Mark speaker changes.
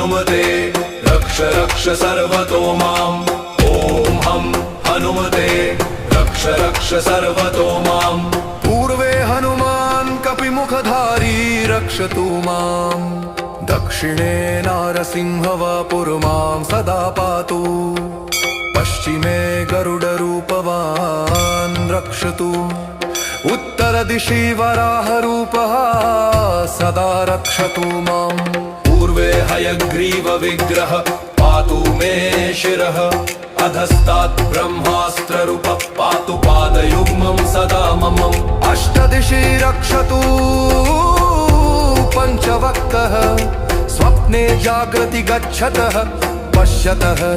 Speaker 1: हनुमते रक्ष रक्ष सर्वतो माम् ॐ हं हनुमते रक्ष रक्ष सर्वतो माम्
Speaker 2: पूर्वे हनुमान् कपिमुखधारी रक्षतु माम् दक्षिणे नारसिंहवापुर्मां सदा पातु पश्चिमे गरुडरूपवान् रक्षतु उत्तरदिशि वराहरूपः सदा रक्षतु माम्
Speaker 1: पूर्वे हयग्रीव विग्रह पातु मे शिरः अधस्तात् ब्रह्मास्त्ररूपः पातु पादयुग्मं सदा मम
Speaker 2: अष्टदिशि रक्षतु पञ्चवक्त्रः स्वप्ने जागृति गच्छतः पश्यतः